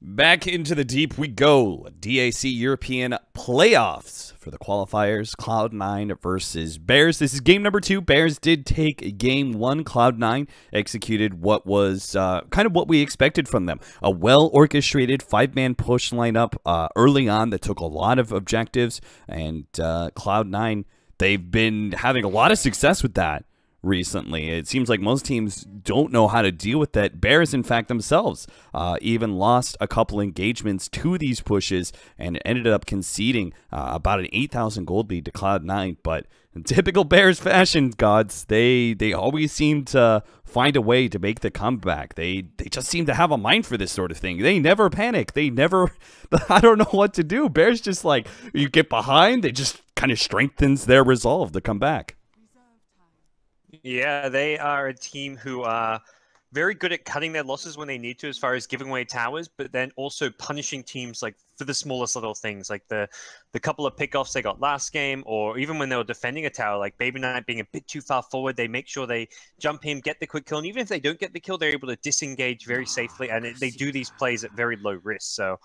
Back into the deep we go. DAC European playoffs for the qualifiers. Cloud9 versus Bears. This is game number 2. Bears did take game 1. Cloud9 executed what was kind of what we expected from them. A well-orchestrated 5-man push lineup early on that took a lot of objectives. And Cloud9, they've been having a lot of success with that recently. It seems like most teams don't know how to deal with that. Bears, in fact, themselves even lost a couple engagements to these pushes and ended up conceding about an 8,000 gold lead to Cloud9. But in typical Bears fashion, gods, they always seem to find a way to make the comeback. They just seem to have a mind for this sort of thing. They never panic. They never, I don't know what to do. Bears just like, you get behind, it just kind of strengthens their resolve to come back. Yeah, they are a team who are very good at cutting their losses when they need to, as far as giving away towers, but then also punishing teams like for the smallest little things, like the couple of pickoffs they got last game, or even when they were defending a tower, like Baby Knight being a bit too far forward, they make sure they jump in, get the quick kill, and even if they don't get the kill, they're able to disengage very safely, and they do these plays at very low risk. So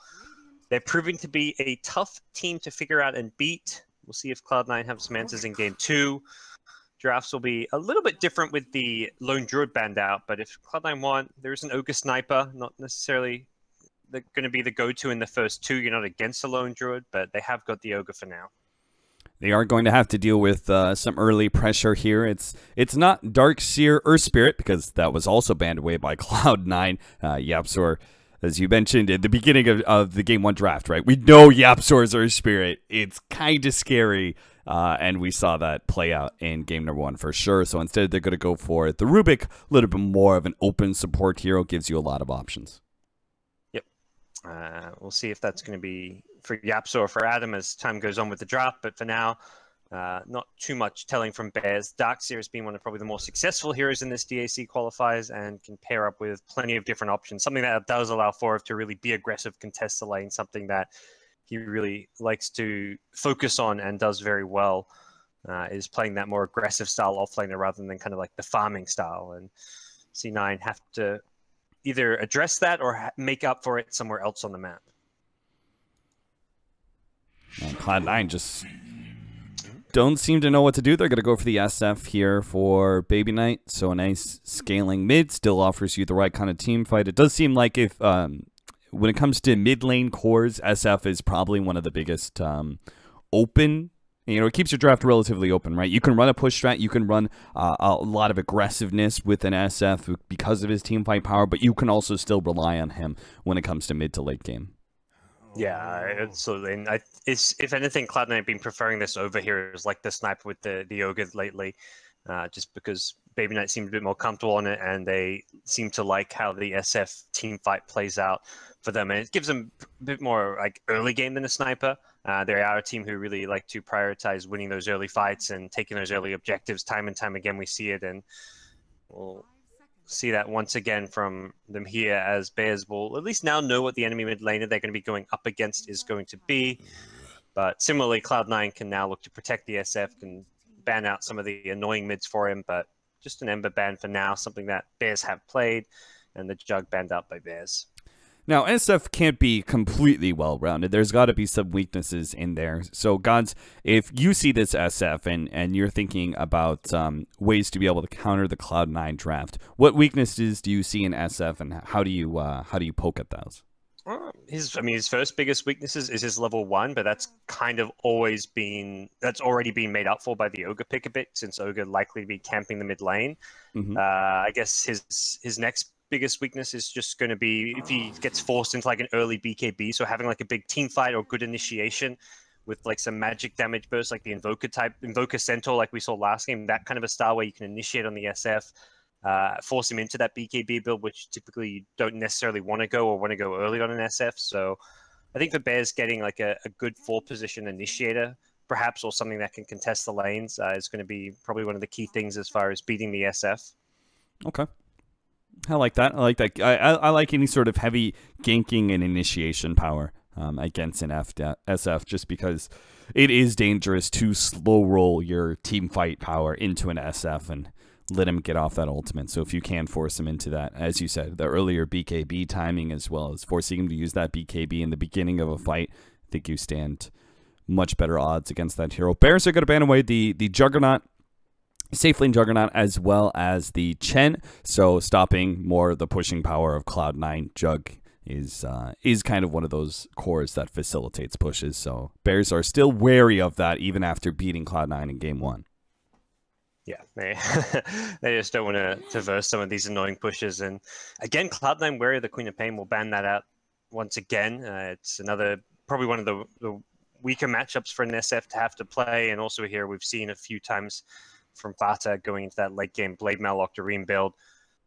they're proving to be a tough team to figure out and beat. We'll see if Cloud9 have some answers in game 2. Drafts will be a little bit different with the Lone Druid banned out, but if Cloud9 want, there is an Ogre Sniper, not necessarily going to be the go-to in the first 2. You're not against a Lone Druid, but they have got the Ogre for now. They are going to have to deal with some early pressure here. It's not Darkseer or Spirit, because that was also banned away by Cloud9. Yapzor, as you mentioned at the beginning of the Game 1 draft, right? We know Yapzor's Earth Spirit. It's kind of scary. And we saw that play out in game number 1 for sure. So instead, they're going to go for the Rubik, a little bit more of an open support hero, gives you a lot of options. Yep. We'll see if that's going to be for Yapzor or for Adam as time goes on with the draft. But for now, not too much telling from Bears. Darkseer has been one of probably the more successful heroes in this DAC qualifiers and can pair up with plenty of different options. Something that does allow Forov to really be aggressive, contest the lane, something that he really likes to focus on and does very well, is playing that more aggressive style offlaner rather than kind of like the farming style. And C9 have to either address that or make up for it somewhere else on the map. And Cloud9 just don't seem to know what to do. They're going to go for the SF here for Baby Knight. So a nice scaling mid still offers you the right kind of team fight. It does seem like if when it comes to mid lane cores, SF is probably one of the biggest open. You know, it keeps your draft relatively open, right? You can run a push strat, you can run a lot of aggressiveness with an SF because of his team fight power, but you can also still rely on him when it comes to mid to late game. Yeah, absolutely. And if anything, Cloud9 have been preferring this over heroes like the sniper with the Ogre lately, just because Baby Knight seems a bit more comfortable on it, and they seem to like how the SF team fight plays out for them, and it gives them a bit more like early game than a sniper. They are a team who really like to prioritize winning those early fights and taking those early objectives time and time again. We see it, and we'll see that once again from them here, as Bears will at least now know what the enemy mid laner they're going to be going up against is going to be. But similarly, Cloud9 can now look to protect the SF, can ban out some of the annoying mids for him, but just an Ember ban for now, something that Bears have played, and the Jug banned out by Bears. Now, SF can't be completely well-rounded. There's got to be some weaknesses in there. So, Gods, if you see this SF and you're thinking about ways to be able to counter the Cloud9 draft, what weaknesses do you see in SF, and how do you poke at those? His first biggest weaknesses is his level 1, but that's kind of always been, that's already been made up for by the Ogre pick a bit, since Ogre likely to be camping the mid lane. I guess his next biggest weakness is just going to be if he gets forced into like an early BKB, so having like a big team fight or good initiation with like some magic damage burst, like the Invoker Centaur like we saw last game, that kind of a style where you can initiate on the SF, force him into that BKB build, which typically you don't necessarily want to go or want to go early on an SF. So I think for Bears, getting like a good 4 position initiator perhaps, or something that can contest the lanes, is going to be probably one of the key things as far as beating the SF. Okay. I like that. I like that. I like any sort of heavy ganking and initiation power against an SF, just because it is dangerous to slow roll your team fight power into an SF and let him get off that ultimate. So if you can force him into that, as you said, the earlier BKB timing, as well as forcing him to use that BKB in the beginning of a fight, I think you stand much better odds against that hero. Bears are going to ban away the Juggernaut, safe lane Juggernaut, as well as the Chen, so stopping more the pushing power of Cloud9. Jug is kind of one of those cores that facilitates pushes, so Bears are still wary of that even after beating Cloud9 in game 1. Yeah, they just don't want to traverse some of these annoying pushes. And again, Cloud9 wary of the Queen of Pain will ban that out once again. It's another, probably one of the weaker matchups for an SF to have to play. And also here we've seen a few times from Fata going into that late game Blade Mail Octarine build.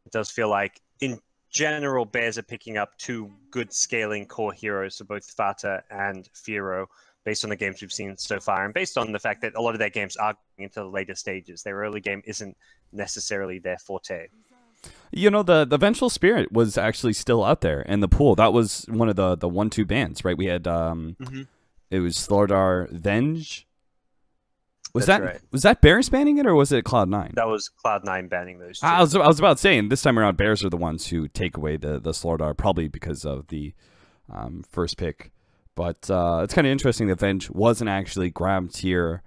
It does feel like in general, Bears are picking up 2 good scaling core heroes, so both Fata and Firo, based on the games we've seen so far, and based on the fact that a lot of their games are going into the later stages. Their early game isn't necessarily their forte. You know, the Vengeful Spirit was actually still out there in the pool. That was one of the 1-2 bans, right? We had it was Slordar Venge. Was that Bears banning it, or was it Cloud9? That was Cloud9 banning those two. I was about saying, this time around, Bears are the ones who take away the Slordar, probably because of the first pick. But it's kind of interesting that Venge wasn't actually grabbed here.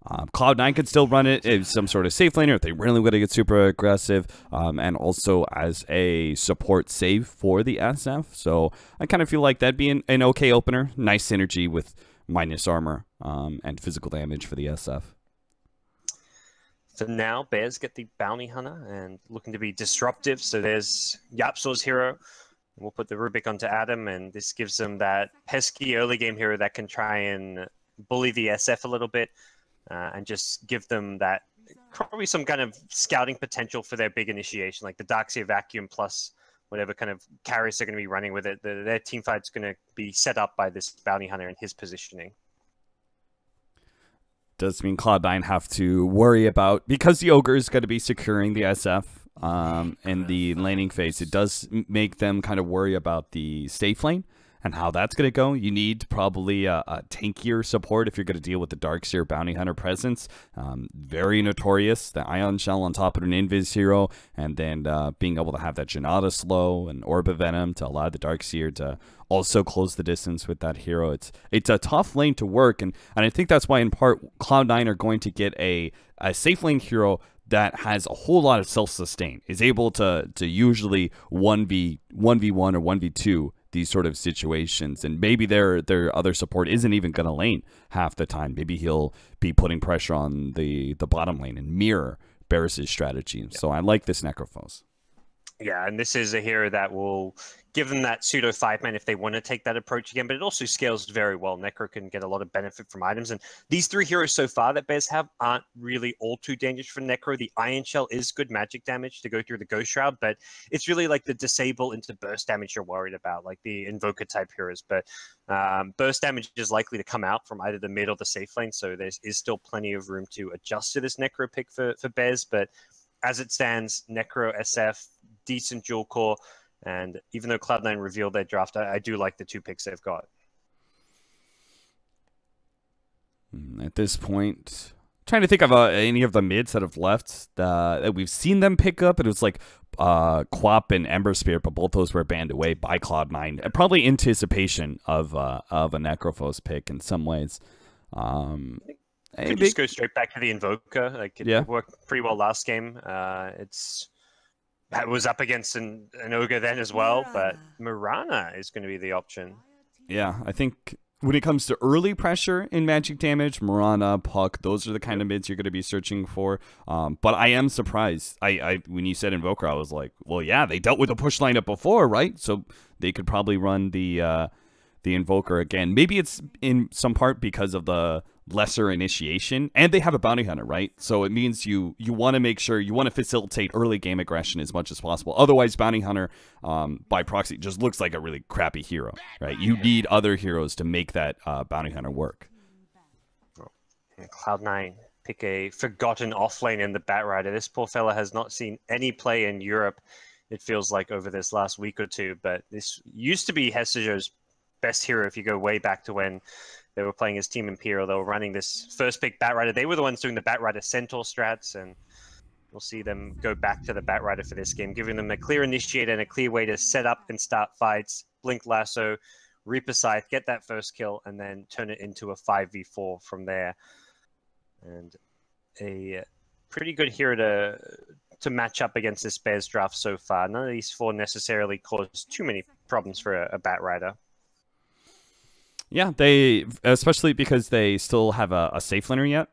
Cloud9 could still run it as some sort of safe laner if they really want to get super aggressive, and also as a support save for the SF. So I kind of feel like that'd be an okay opener. Nice synergy with minus armor and physical damage for the SF. So now Bears get the Bounty Hunter and looking to be disruptive. So there's Yapsor's hero. We'll put the Rubik onto Adam, and this gives them that pesky early game hero that can try and bully the SF a little bit and just give them that probably some kind of scouting potential for their big initiation, like the Darkseer Vacuum plus whatever kind of carries they're going to be running with it. Their team fight's going to be set up by this Bounty Hunter and his positioning. Does mean Cloud9 have to worry about, because the Ogre is going to be securing the SF in the laning phase, it does make them kind of worry about the safe lane and how that's going to go. You need probably a tankier support if you're going to deal with the Darkseer Bounty Hunter presence. Very notorious, the Ion Shell on top of an Invis hero, and then being able to have that Janata slow and Orb of Venom to allow the Darkseer to also close the distance with that hero. It's a tough lane to work, and I think that's why in part Cloud9 are going to get a safe lane hero that has a whole lot of self-sustain, is able to usually 1v1 or 1v2 these sort of situations, and maybe their other support isn't even going to lane half the time. Maybe he'll be putting pressure on the bottom lane and mirror Barris's strategy. Yeah. So I like this Necrophos. Yeah, and this is a hero that will give them that pseudo 5-man if they want to take that approach again, but it also scales very well. Necro can get a lot of benefit from items, and these 3 heroes so far that Bears have aren't really all too dangerous for Necro. The Iron Shell is good magic damage to go through the Ghost Shroud, but it's really like the disable into burst damage you're worried about, like the Invoker type heroes. But burst damage is likely to come out from either the mid or the safe lane, so there is still plenty of room to adjust to this Necro pick for Bears. But as it stands, Necro, SF, decent dual core, and even though Cloud9 revealed their draft, I do like the 2 picks they've got. At this point, trying to think of any of the mids that have left that we've seen them pick up, and it was like Quap and Ember Spirit, but both those were banned away by Cloud9. Probably anticipation of a Necrophos pick in some ways. Could just go straight back to the Invoker. Like it worked pretty well last game. It was up against an Ogre then as well, but Mirana is going to be the option. Yeah, I think when it comes to early pressure in magic damage, Mirana, Puck, those are the kind of mids you're going to be searching for. But I am surprised. When you said Invoker, I was like, well, yeah, they dealt with the push lineup before, right? So they could probably run the Invoker again. Maybe it's in some part because of the lesser initiation, and they have a Bounty Hunter, right? So it means you want to make sure you want to facilitate early game aggression as much as possible. Otherwise, Bounty Hunter by proxy just looks like a really crappy hero, right? You need other heroes to make that Bounty Hunter work. Cloud9 pick a forgotten offlane in the Batrider. This poor fella has not seen any play in Europe, it feels like, over this last week or two, but this used to be Hessajo's best hero if you go way back to when they were playing as Team Imperial. They were running this first pick Batrider. They were the ones doing the Batrider Centaur strats, and We'll see them go back to the Batrider for this game, giving them a clear initiator and a clear way to set up and start fights, blink lasso, Reaper Scythe, get that first kill, and then turn it into a 5v4 from there. And a pretty good hero to match up against this Bears draft so far. None of these four necessarily cause too many problems for a Batrider. Yeah, they, especially because they still have a safe laner yet.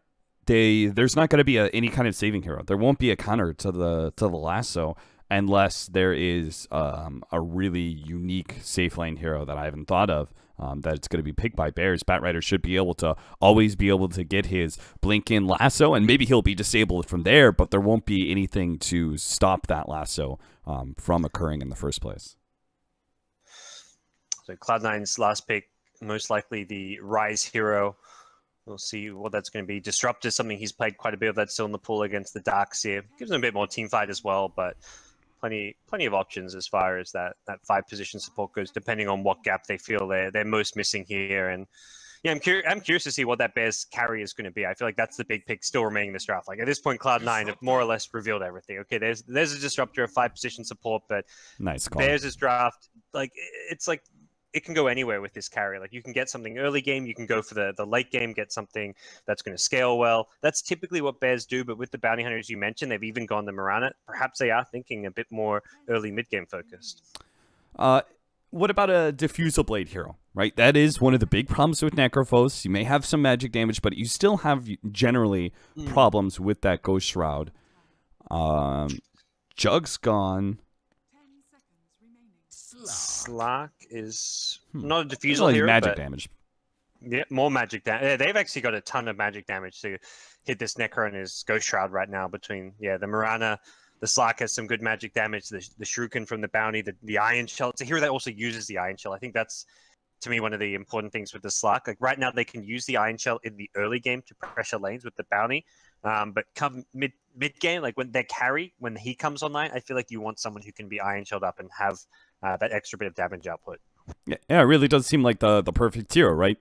There's not going to be any kind of saving hero. There won't be a counter to the lasso unless there is a really unique safe lane hero that I haven't thought of that it's going to be picked by Bears. Batrider should be able to always be able to get his blink in lasso, and maybe he'll be disabled from there, but there won't be anything to stop that lasso from occurring in the first place. So Cloud9's last pick, most likely the Rise hero. We'll see what that's going to be. Disrupt is something he's played quite a bit of. That's still in the pool against the DACs here. Gives him a bit more team fight as well, but plenty of options as far as that 5-position support goes, depending on what gap they feel they're most missing here. And yeah, I'm curious to see what that Bears carry is going to be. I feel like that's the big pick still remaining in this draft. Like at this point, Cloud9 have more or less revealed everything. Okay, there's a disruptor, a 5-position support, but nice call. Bears' draft, like it's like it can go anywhere with this carry. Like you can get something early game, you can go for the late game, get something that's going to scale well. That's typically what Bears do, but with the bounty hunters you mentioned, they've even gone the Mirana. Perhaps they are thinking a bit more early mid-game focused. What about a Diffusal Blade hero, right? That is one of the big problems with Necrophos. You may have some magic damage, but you still have generally problems with that Ghost Shroud. Jug's gone. Slack is not a diffusal hero, magic damage. Yeah, more magic damage. Yeah, they've actually got a ton of magic damage to hit this Necro and his Ghost Shroud right now. Between the Mirana, the Slack has some good magic damage. The Shuriken from the bounty, the Iron Shell. It's a hero that also uses the Iron Shell. I think that's, to me, one of the important things with the Slack. Like right now, they can use the Iron Shell in the early game to pressure lanes with the bounty. But come mid game, like when they carry, when he comes online, I feel like you want someone who can be Iron Shelled up and have that extra bit of damage output. Yeah, it really does seem like the perfect hero, right?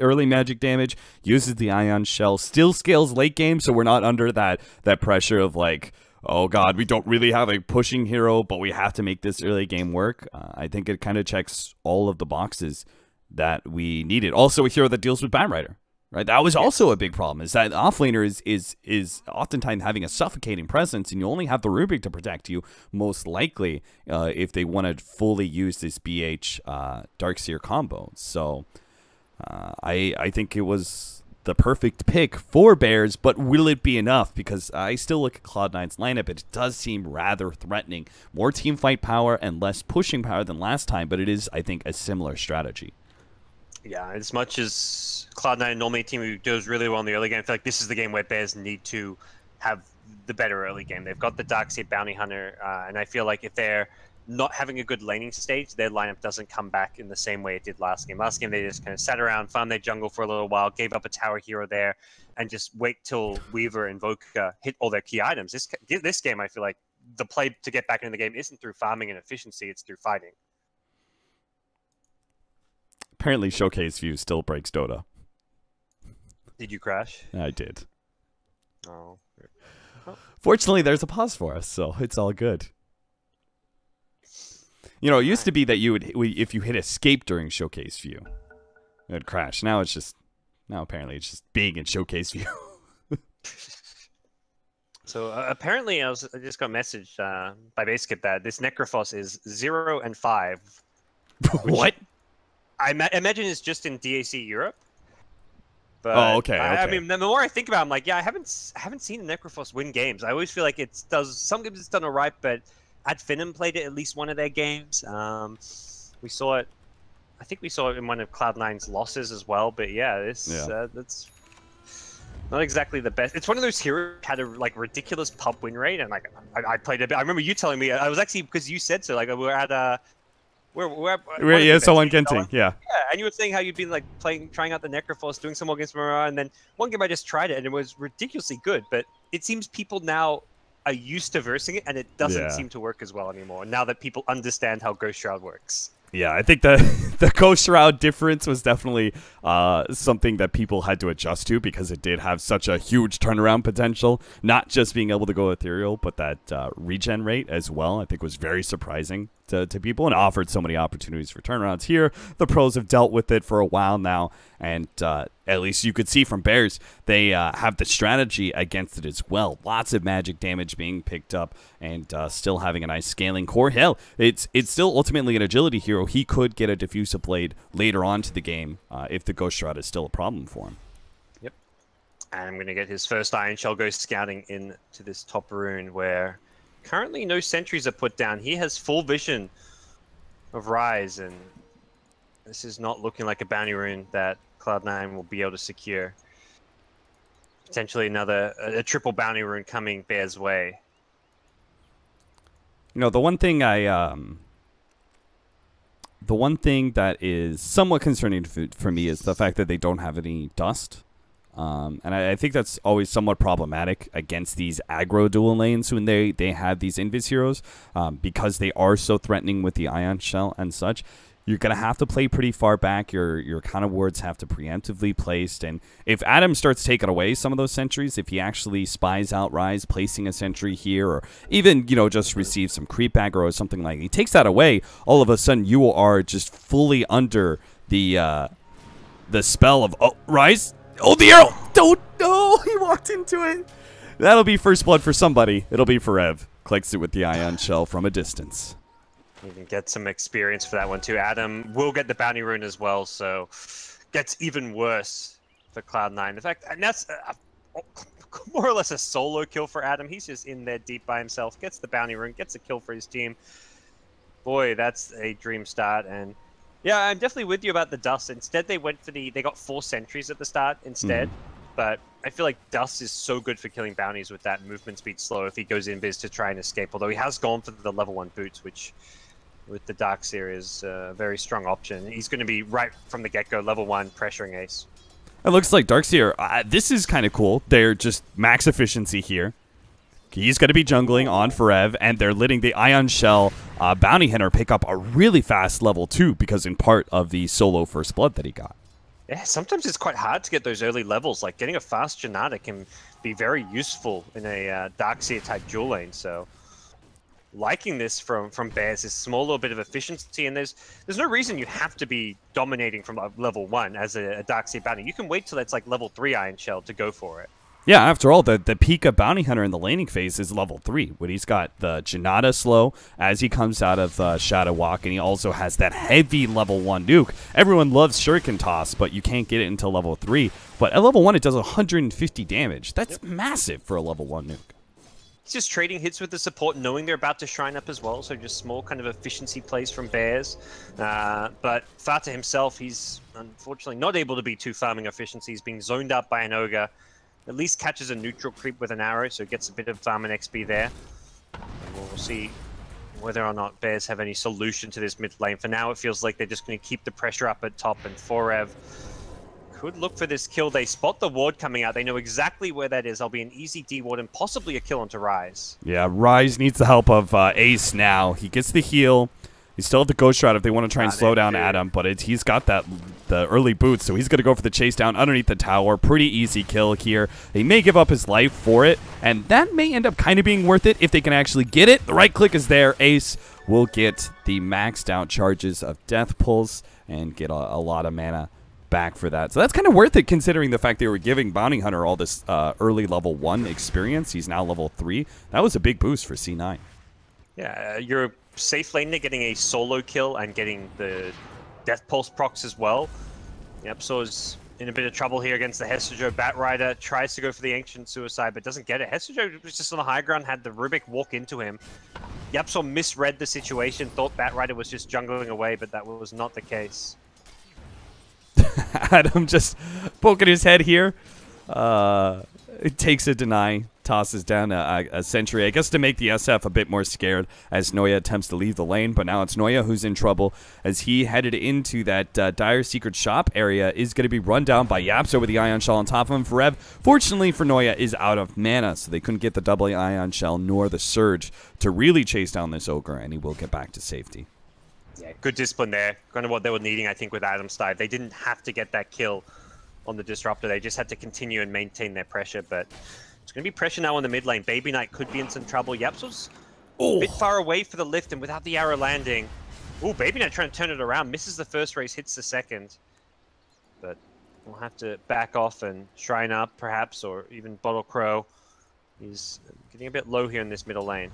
Early magic damage, uses the Ion Shell, still scales late game, so we're not under that pressure of like, oh god, we don't really have a pushing hero, but we have to make this early game work. I think it kind of checks all of the boxes that we needed. Also a hero that deals with Batrider. Right, that was also a big problem. Is that offlaner is oftentimes having a suffocating presence, and you only have the Rubik to protect you. Most likely, if they want to fully use this BH Darkseer combo. So, I think it was the perfect pick for Bears. But will it be enough? Because I still look at Cloud9's lineup. It does seem rather threatening. More team fight power and less pushing power than last time. But it is, I think, a similar strategy. Yeah, as much as Cloud9 normally a team who does really well in the early game, I feel like this is the game where Bears need to have the better early game. They've got the Darkseer Bounty Hunter, and I feel like if they're not having a good laning stage, their lineup doesn't come back in the same way it did last game. Last game, they just kind of sat around, farmed their jungle for a little while, gave up a tower hero there, and just wait till Weaver and Invoker hit all their key items. This game, I feel like the play to get back into the game isn't through farming and efficiency, it's through fighting. Apparently, Showcase View still breaks Dota. Did you crash? I did. Oh. Fortunately, there's a pause for us, so it's all good. You know, it used to be that you would, if you hit escape during Showcase View, it would crash. Now apparently it's just being in Showcase View. So apparently, I just got messaged by Basecamp that this Necrophos is 0 and 5. What? I imagine it's just in DAC Europe. But oh, okay. I mean, the more I think about it, I'm like, yeah, I haven't seen Necrophos win games. I always feel like some games it's done all right, but at Finham played it at least one of their games. We saw it. I think we saw it in one of Cloud9's losses as well. But yeah, that's not exactly the best. It's one of those heroes had a like ridiculous pub win rate, and like I played a bit. I remember you telling me I was actually because you said so. Like we were at someone Genting, yeah, and you were saying how you'd been like trying out the Necrophos, doing some more against Mirror, and then one game I just tried it and it was ridiculously good. But it seems people now are used to versing it, and it doesn't seem to work as well anymore. Now that people understand how Ghost Shroud works. Yeah, I think the Ghost Shroud difference was definitely something that people had to adjust to because it did have such a huge turnaround potential. Not just being able to go ethereal, but that regen rate as well, I think was very surprising to people and offered so many opportunities for turnarounds here. The pros have dealt with it for a while now, and at least you could see from Bears, they have the strategy against it as well. Lots of magic damage being picked up and still having a nice scaling core. Hell, it's still ultimately an agility hero. He could get a diffusive blade later on to the game if the Ghost Shroud is still a problem for him. Yep. And I'm going to get his first Iron Shell go scouting into this top rune where currently no sentries are put down. He has full vision of Rise, and this is not looking like a bounty rune that Cloud9 will be able to secure. Potentially a triple bounty rune coming Bear's way. You know, the one thing that is somewhat concerning for me is the fact that they don't have any dust. And I think that's always somewhat problematic against these aggro dual lanes when they have these invis heroes because they are so threatening with the Ion Shell and such. You're going to have to play pretty far back. Your counter wards have to preemptively placed. And if Adam starts taking away some of those sentries, if he actually spies out Rise, placing a sentry here, or even, you know, just receive some creep aggro or something like that, he takes that away, all of a sudden you are just fully under the spell of, oh, Rise. Oh, the arrow. Don't. No, he walked into it. That'll be first blood for somebody. It'll be for Ev. Collects it with the Ion Shell from a distance. Even get some experience for that one too. Adam will get the bounty rune as well, so gets even worse for Cloud9. In fact, and that's more or less a solo kill for Adam. He's just in there deep by himself, gets the bounty rune, gets a kill for his team. Boy, that's a dream start. And yeah, I'm definitely with you about the dust. Instead, they went for they got 4 sentries at the start instead. But I feel like Dust is so good for killing bounties with that movement speed slow if he goes in biz to try and escape. Although he has gone for the level 1 boots, which with the Dark Series, a very strong option. He's going to be right from the get-go, level 1, pressuring Ace. It looks like Darkseer, this is kind of cool. They're just max efficiency here. He's going to be jungling on Forev, and they're letting the Ion Shell Bounty Hunter pick up a really fast level 2 because in part of the solo First Blood that he got. Yeah, sometimes it's quite hard to get those early levels. Like getting a fast Janata can be very useful in a Darkseer type dual lane, so liking this from Bears, this small little bit of efficiency, and there's no reason you have to be dominating from level 1 as a Darkseer bounty. You can wait till it's like level 3 Iron Shell to go for it. Yeah, after all, the Pika Bounty Hunter in the laning phase is level 3, when he's got the Janata slow as he comes out of Shadow Walk, and he also has that heavy level 1 nuke. Everyone loves Shuriken Toss, but you can't get it until level 3. But at level 1, it does 150 damage. That's massive for a level 1 nuke. He's just trading hits with the support, knowing they're about to shrine up as well, so just small kind of efficiency plays from Bears. But Fata himself, he's unfortunately not able to be too farming efficiency. He's being zoned up by an Ogre. At least catches a neutral creep with an arrow, so gets a bit of farm and XP there. And we'll see whether or not Bears have any solution to this mid lane. For now, it feels like they're just going to keep the pressure up at top, and Forev could look for this kill. They spot the ward coming out. They know exactly where that is. There'll be an easy D ward and possibly a kill onto Rise. Yeah, Rise needs the help of Ace now. He gets the heal. He still have the Ghost Shroud if they want to try and slow down Adam, but he's got the early boots, so he's going to go for the chase down underneath the tower. Pretty easy kill here. He may give up his life for it, and that may end up kind of being worth it if they can actually get it. The right click is there. Ace will get the maxed out charges of Death Pulse and get a lot of mana back for that. So that's kind of worth it considering the fact they were giving Bounty Hunter all this early level 1 experience. He's now level 3. That was a big boost for C9. Yeah, you're safe lane, they're getting a solo kill and getting the Death Pulse procs as well. Ypso's in a bit of trouble here against the Hestejo. Batrider tries to go for the Ancient Suicide, but doesn't get it. Hestejo was just on the high ground, had the Rubik walk into him. Ypso misread the situation, thought Batrider was just jungling away, but that was not the case. Adam just poking his head here. It takes a deny, tosses down a sentry, I guess to make the SF a bit more scared as Noya attempts to leave the lane, but now it's Noya who's in trouble as he headed into that Dire Secret Shop area, is going to be run down by Yapso with the Ion Shell on top of him. Forev, fortunately for Noya, is out of mana, so they couldn't get the double Ion Shell nor the Surge to really chase down this Ogre, and he will get back to safety. Yeah, good discipline there. Kind of what they were needing, I think, with Adam's dive. They didn't have to get that kill on the Disruptor. They just had to continue and maintain their pressure. But it's going to be pressure now on the mid lane. Baby Knight could be in some trouble. Yaps was a bit far away for the lift, and without the arrow landing... Ooh, Baby Knight trying to turn it around. Misses the first race, hits the second. But we'll have to back off and Shrine up, perhaps, or even Bottle Crow. He's getting a bit low here in this middle lane.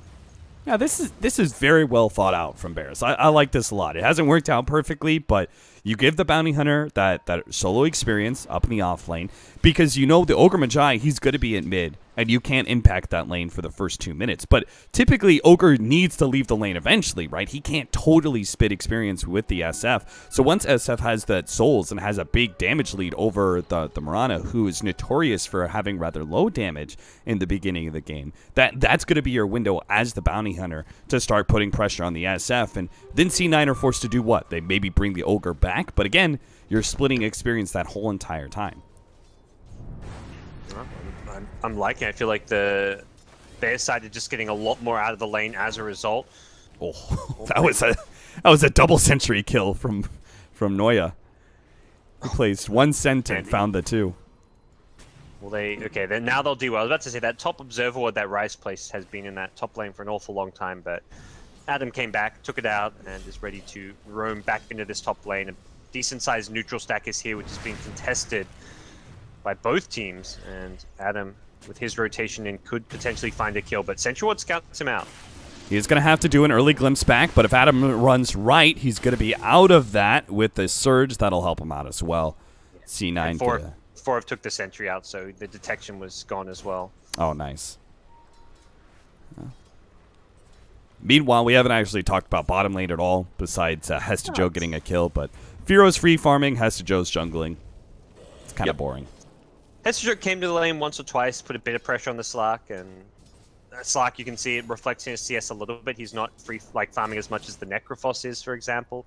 Yeah, this is very well thought out from Bears. I like this a lot. It hasn't worked out perfectly, but you give the Bounty Hunter that solo experience up in the off lane because you know the Ogre Magi, he's going to be in mid, and you can't impact that lane for the first 2 minutes. But typically, Ogre needs to leave the lane eventually, right? He can't totally spit experience with the SF. So once SF has that Souls and has a big damage lead over the Mirana, who is notorious for having rather low damage in the beginning of the game, that's going to be your window as the Bounty Hunter to start putting pressure on the SF. And then C9 are forced to do what? They maybe bring the Ogre back, but again, you're splitting experience that whole entire time. I'm liking it. I feel like the Bears side are just getting a lot more out of the lane as a result. Oh, that was a double sentry kill from Noya. He placed 1 cent and found the 2. Well, then now they'll do well. I was about to say that top observer ward that Rice place has been in that top lane for an awful long time, but Adam came back, took it out, and is ready to roam back into this top lane. A decent-sized neutral stack is here, which is being contested by both teams, and Adam, with his rotation in, could potentially find a kill, but Sentry Ward scouts him out. He's going to have to do an early glimpse back, but if Adam runs right, he's going to be out of that with the Surge. That'll help him out as well. Yeah. C9 Four took the Sentry out, so the detection was gone as well. Oh, nice. Meanwhile, we haven't actually talked about bottom lane at all, besides Hesta Joe getting a kill, but Firo's free farming, Hesta Joe's jungling. It's kind of boring. Hesta Joe came to the lane once or twice, put a bit of pressure on the Slark, and Slark, you can see it reflects in his CS a little bit. He's not farming as much as the Necrophos is, for example,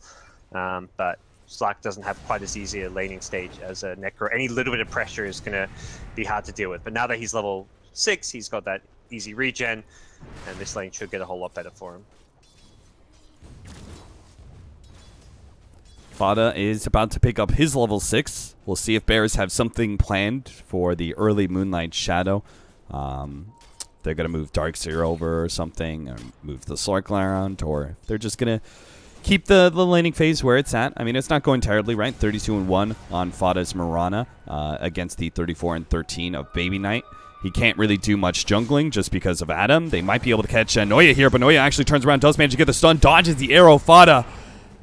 but Slark doesn't have quite as easy a laning stage as a Necro. Any little bit of pressure is going to be hard to deal with, but now that he's level 6, he's got that easy regen, and this lane should get a whole lot better for him. Fada is about to pick up his level 6. We'll see if Bears have something planned for the early Moonlight Shadow. They're going to move Darkseer over or something, or move the Slark around, or they're just going to keep the laning phase where it's at. I mean, it's not going terribly, right? 32-1 on Fada's Mirana against the 34-13 of Baby Knight. He can't really do much jungling just because of Adam. They might be able to catch Noya here, but Noya actually turns around, does manage to get the stun, dodges the arrow. Fada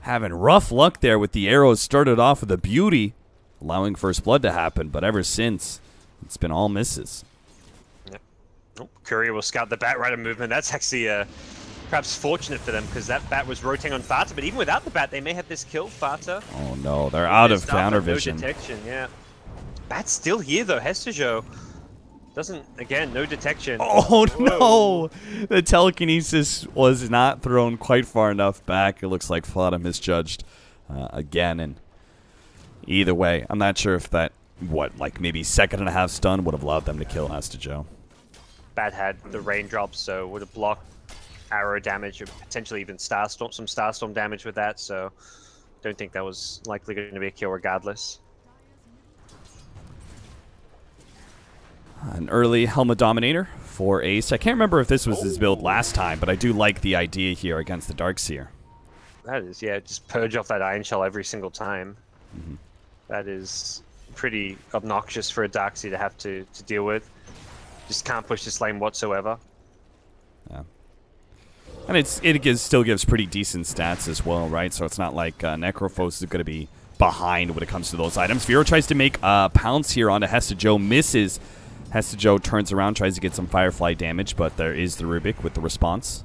having rough luck there with the arrows. Started off with a beauty, allowing first blood to happen, but ever since, it's been all misses. Yep. Oh, Courier will scout the Bat Rider movement. That's actually perhaps fortunate for them, because that Bat was rotating on Fata, but even without the Bat, they may have this kill, Fata. Oh no, they're out of counter vision. No detection, yeah. Bat's still here though, Hestejo. Doesn't, again, no detection. Oh no! The telekinesis was not thrown quite far enough back. It looks like Fada misjudged again, and either way, I'm not sure if that, like maybe 2.5 stun would have allowed them to kill Hestejo. Bat had the raindrops, so would have blocked arrow damage, or potentially even some Starstorm damage with that, so don't think that was likely going to be a kill regardless. An early Helma Dominator for Ace. I can't remember if this was his build last time, but I do like the idea here against the Darkseer. That is, yeah, just purge off that Iron Shell every single time. Mm-hmm. That is pretty obnoxious for a Darkseer to have to deal with. Just can't push this lane whatsoever. Yeah. And it still gives pretty decent stats as well, right? So it's not like Necrophos is going to be behind when it comes to those items. Firo tries to make a pounce here onto Hestejo, misses. Hestejo turns around, tries to get some Firefly damage, but there is the Rubik with the response.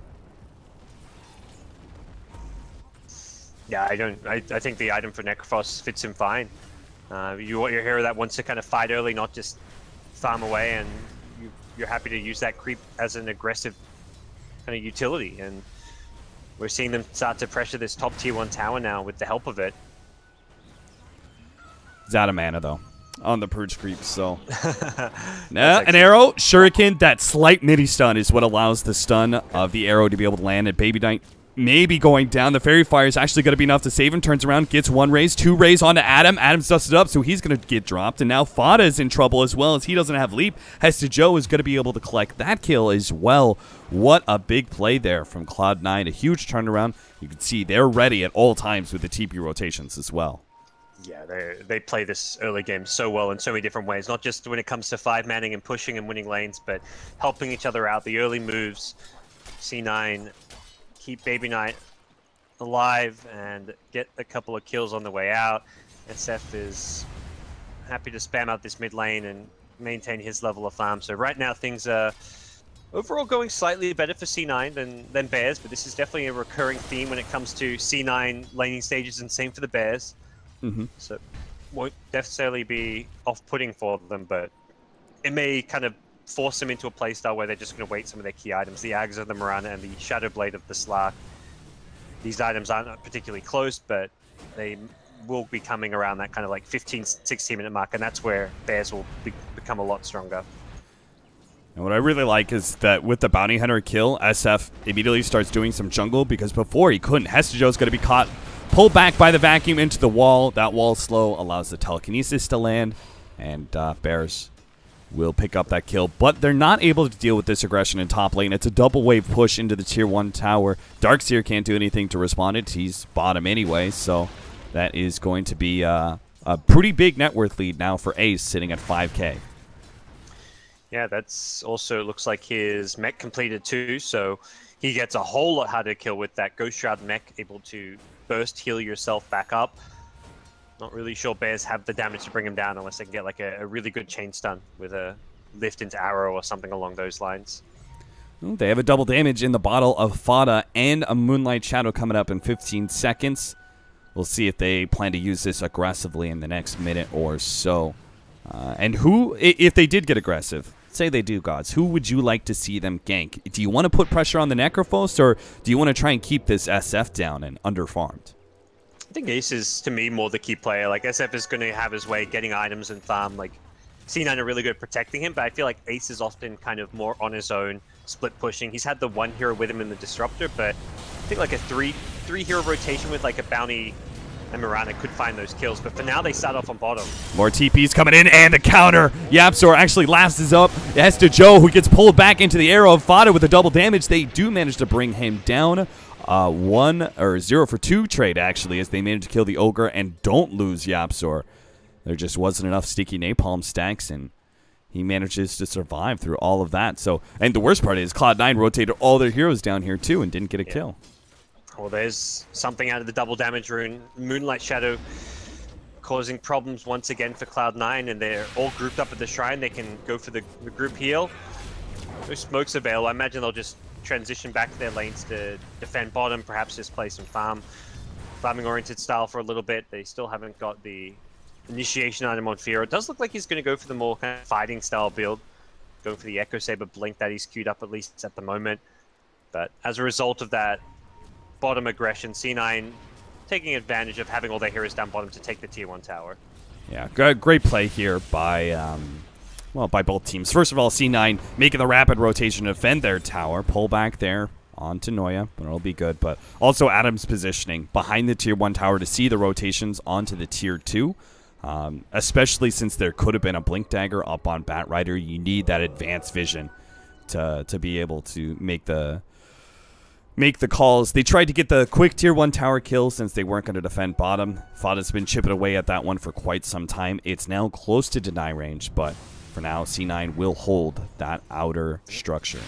Yeah, I think the item for Necrophos fits him fine. You want your hero that wants to kind of fight early, not just farm away, and you're happy to use that creep as an aggressive kind of utility. And we're seeing them start to pressure this top tier 1 tower now with the help of it. He's out of mana though on the purge creep, so an arrow, shuriken, that slight midi stun is what allows the stun of the arrow to be able to land, and Baby Knight maybe going down. The Fairy Fire is actually going to be enough to save him. Turns around, gets 1 raise, 2 raise onto Adam. Adam's dusted up, so he's going to get dropped. And now Fada is in trouble as well, as he doesn't have leap. Hesta Joe is going to be able to collect that kill as well. What a big play there from Cloud9. A huge turnaround. You can see they're ready at all times with the TP rotations as well. Yeah, they play this early game so well in so many different ways. Not just when it comes to 5-manning and pushing and winning lanes, but helping each other out. The early moves, C9 keep Baby Knight alive and get a couple of kills on the way out. SF is happy to spam out this mid lane and maintain his level of farm. So right now things are overall going slightly better for C9 than Bears, but this is definitely a recurring theme when it comes to C9 laning stages, and same for the Bears. So won't necessarily be off-putting for them, but it may kind of force them into a playstyle where they're just going to wait some of their key items. The Ags of the Mirana and the Shadow Blade of the Slark. These items aren't particularly close, but they will be coming around that kind of like 15, 16 minute mark, and that's where Bears will become a lot stronger. And what I really like is that with the Bounty Hunter kill, SF immediately starts doing some jungle, because before he couldn't. Hesta Joe's going to be caught, pulled back by the vacuum into the wall. That wall slow allows the telekinesis to land, and Bears will pick up that kill. But they're not able to deal with this aggression in top lane. It's a double wave push into the tier 1 tower. Darkseer can't do anything to respond it. He's bottom anyway, so that is going to be a pretty big net worth lead now for Ace, sitting at 5k. Yeah, that's also looks like his mech completed too, so he gets a whole lot harder to kill with that Ghost Shroud mech, able to burst heal yourself back up. Not really sure Bears have the damage to bring him down unless they can get like a really good chain stun with a lift into arrow or something along those lines. Well, they have a double damage in the bottle of Fada and a Moonlight Shadow coming up in 15 seconds. We'll see if they plan to use this aggressively in the next minute or so. And who, if they did get aggressive, say they do, gods, who would you like to see them gank? Do you want to put pressure on the Necrophos, or do you want to try and keep this SF down and underfarmed? I think Ace is, to me, more the key player. Like, SF is going to have his way getting items and farm. Like, C9 are really good at protecting him, but I feel like Ace is often kind of more on his own, split pushing. He's had the one hero with him in the Disruptor, but I think like a three hero rotation with like a Bounty and Mirana could find those kills, but for now they start off on bottom. More TPs coming in, and a counter. YapzOr actually lasts up. Hesta Joe, who gets pulled back into the arrow of Fada with a double damage. They do manage to bring him down. 0 for 2 trade, actually, as they manage to kill the Ogre and don't lose YapzOr. There just wasn't enough sticky napalm stacks, and he manages to survive through all of that. So, and the worst part is Cloud9 rotated all their heroes down here too and didn't get a kill. Well, there's something out of the double damage rune. Moonlight Shadow causing problems once again for Cloud9, and they're all grouped up at the shrine. They can go for the group heal. No smokes available. I imagine they'll just transition back to their lanes to defend bottom, perhaps just play some farming-oriented style for a little bit. They still haven't got the initiation item on Fear. It does look like he's going to go for the more kind of fighting style build, going for the Echo Saber Blink that he's queued up at least at the moment. But as a result of that bottom aggression, C9 taking advantage of having all their heroes down bottom to take the tier 1 tower. Yeah, great play here by well, by both teams. First of all, C9 making the rapid rotation to defend their tower, pull back there onto Noya, but it'll be good. But also Adam's positioning behind the tier 1 tower to see the rotations onto the tier 2. Especially since there could have been a Blink Dagger up on Batrider. You need that advanced vision to be able to make the calls. They tried to get the quick tier 1 tower kill since they weren't going to defend bottom. Fada's been chipping away at that one for quite some time. It's now close to deny range, but for now, C9 will hold that outer structure.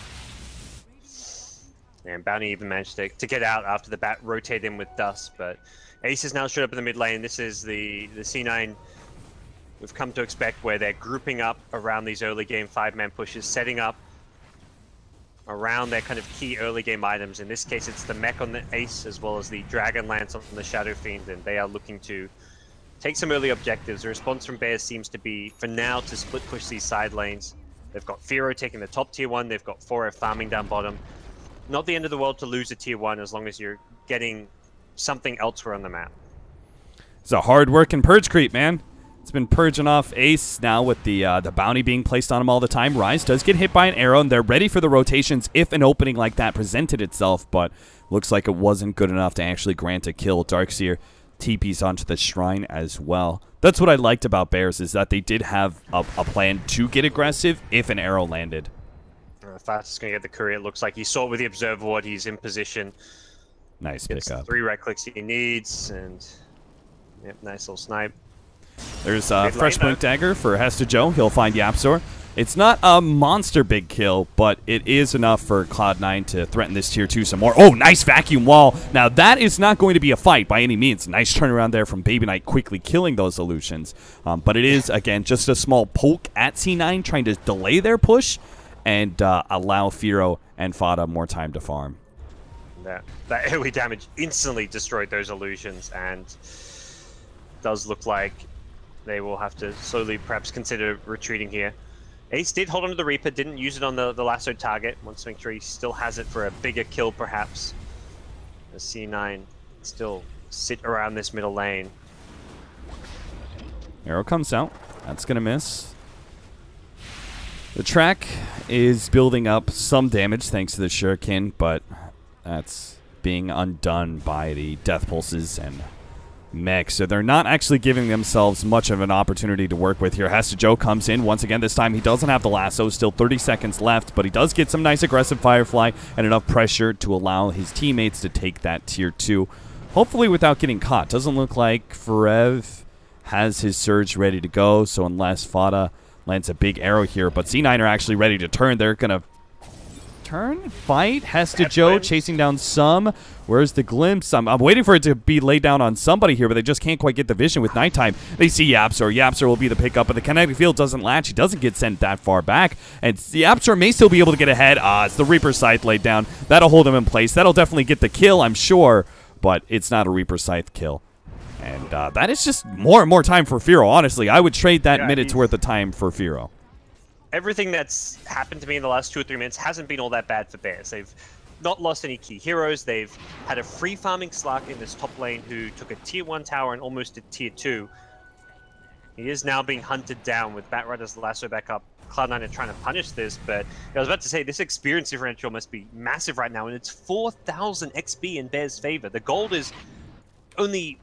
And Bounty even managed to get out after the bat rotate in with Dust, but Ace has now showed up in the mid lane. This is the C9 we've come to expect, where they're grouping up around these early game 5-man pushes, setting up around their kind of key early game items. In this case, it's the mech on the Ace as well as the Dragon Lance on the Shadow Fiend, and they are looking to take some early objectives. The response from Bears seems to be, for now, to split push these side lanes. They've got Firo taking the top tier 1, they've got 4F farming down bottom. Not the end of the world to lose a tier 1 as long as you're getting something elsewhere on the map. It's a hard working purge creep, man. It's been purging off Ace now with the bounty being placed on him all the time. Rise does get hit by an arrow, and they're ready for the rotations if an opening like that presented itself, but looks like it wasn't good enough to actually grant a kill. Darkseer TP's onto the shrine as well. That's what I liked about Bears, is that they did have a plan to get aggressive if an arrow landed. Fastest going to get the courier. It looks like he saw with the observer ward. He's in position. Nice Gets pickup. 3 right clicks he needs, and yep, nice little snipe. There's a fresh blink dagger for Hesta Joe. He'll find Yapzor. It's not a monster big kill, but it is enough for Cloud9 to threaten this tier 2 some more. Oh, nice vacuum wall. Now, that is not going to be a fight by any means. Nice turnaround there from Baby Knight, quickly killing those illusions. But it is, again, just a small poke at C9, trying to delay their push and allow Firo and Fada more time to farm. That AoE damage instantly destroyed those illusions, and does look like they will have to slowly perhaps consider retreating here. Ace did hold on to the Reaper, didn't use it on the lasso target. Wants to make sure he still has it for a bigger kill, perhaps. The C9 still sit around this middle lane. Arrow comes out. That's going to miss. The track is building up some damage thanks to the Shuriken, but that's being undone by the Death Pulses and mech, so they're not actually giving themselves much of an opportunity to work with here. Hesta Joe comes in once again. This time he doesn't have the lasso, still 30 seconds left, but he does get some nice aggressive Firefly and enough pressure to allow his teammates to take that tier 2, hopefully without getting caught. Doesn't look like Forev has his surge ready to go, so unless Fada lands a big arrow here, but C9 are actually ready to turn. They're gonna turn, fight. Hesta Joe chasing down some. Where's the glimpse? I'm waiting for it to be laid down on somebody here, but they just can't quite get the vision with nighttime. They see Yapzor. Yapzor will be the pickup, but the kinetic field doesn't latch. He doesn't get sent that far back, and Yapzor may still be able to get ahead. It's the Reaper Scythe laid down. That'll hold him in place. That'll definitely get the kill, I'm sure, but it's not a Reaper Scythe kill. And that is just more and more time for Firo, honestly. I would trade that minute's worth of time for Firo. Everything that's happened to me in the last 2 or 3 minutes hasn't been all that bad for Bears. They've not lost any key heroes. They've had a free farming Slark in this top lane who took a tier 1 tower and almost a tier 2. He is now being hunted down with Batrider's lasso back up. Cloud9 are trying to punish this, but I was about to say this experience differential must be massive right now, and it's 4,000 XP in Bears' favor. The gold is only